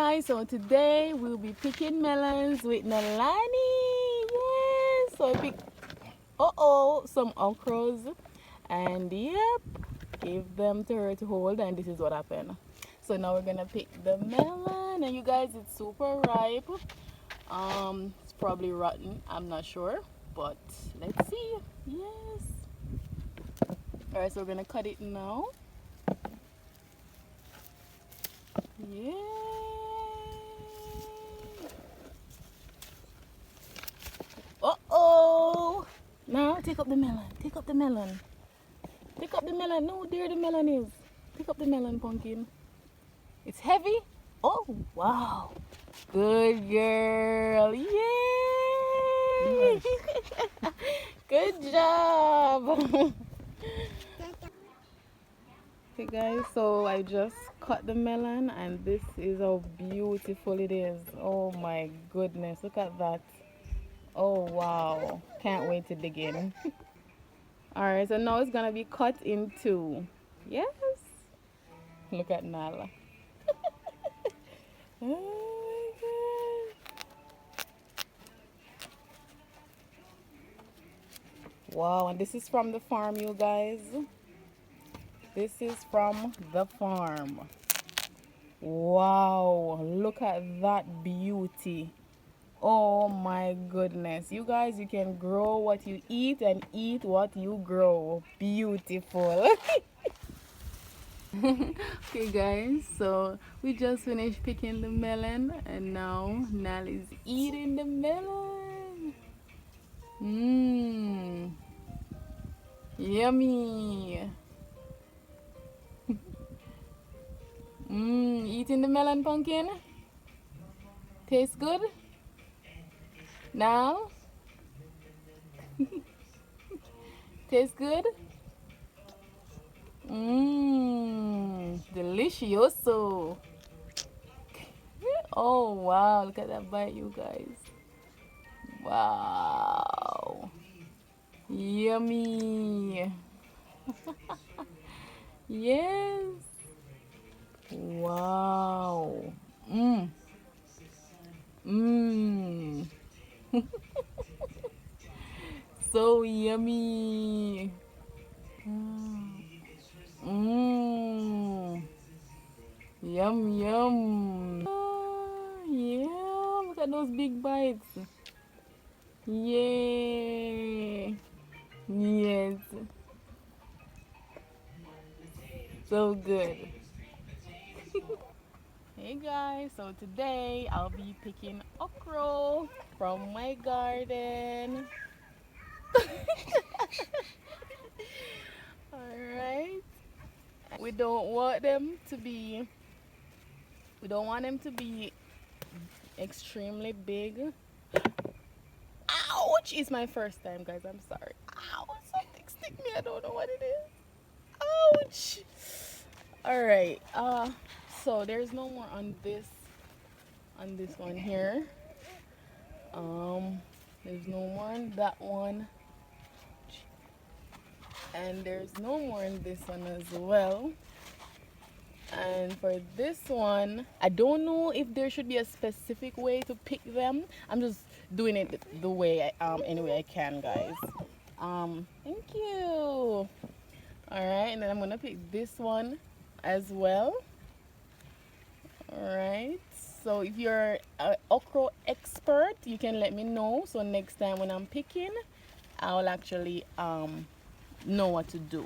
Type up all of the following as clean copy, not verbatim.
guys, so today we'll be picking melons with Nalani. Yes, so I picked some okras and yep, gave them to her to hold, and this is what happened. So now we're gonna pick the melon, and you guys, it's super ripe. It's probably rotten, I'm not sure, but let's see. Yes. Alright, so we're gonna cut it now. Yay! Uh-oh! Now take up the melon. Take up the melon. Take up the melon. No, there the melon is. Pick up the melon, pumpkin. It's heavy. Oh, wow. Good girl. Yay! Good job. Okay guys, so I just cut the melon and this is how beautiful it is. Oh my goodness, look at that. Oh wow, can't wait to dig in. Alright, so now it's gonna be cut in two. Yes, look at Nala. Oh my god. Wow, and this is from the farm, you guys. This is from the farm. Wow, look at that beauty. Oh my goodness, you guys, you can grow what you eat and eat what you grow. Beautiful. Okay guys, so we just finished picking the melon and now Nal is eating the melon. Mmm, yummy. Mmm, eating the melon, pumpkin. Tastes good. Now tastes good. Mmm, delicioso. Oh wow, look at that bite, you guys. Wow, yummy. Yes. Wow. Mmm. Mmm. So yummy. Mmm. Yum yum. Ah, yeah, look at those big bites. Yay. Yes. So good. Hey guys, so today I'll be picking okra from my garden. Alright. We don't want them to be extremely big. Ouch! It's my first time, guys. I'm sorry. Ow! Something stick me. I don't know what it is. Ouch! Alright. So there's no more on this one here. There's no more on that one. And there's no more in this one as well. And for this one, I don't know if there should be a specific way to pick them. I'm just doing it the way any way I can, guys. Thank you. All right, and then I'm gonna pick this one as well. All right. So if you're an okra expert, you can let me know. So next time when I'm picking, I'll actually know what to do.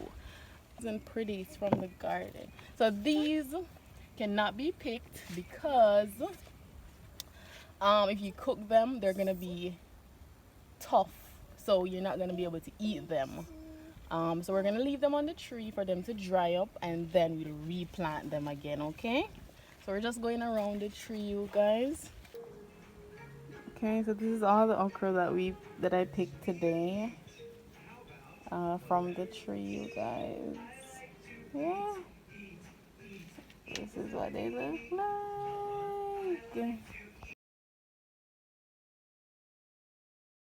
And pretty, it's from the garden. So these cannot be picked because if you cook them, they're gonna be tough, so you're not gonna be able to eat them. So we're gonna leave them on the tree for them to dry up, and then we'll replant them again. Okay, so we're just going around the tree, you guys. Okay, so this is all the okra that I picked today from the tree, you guys. Yeah, this is what they look like.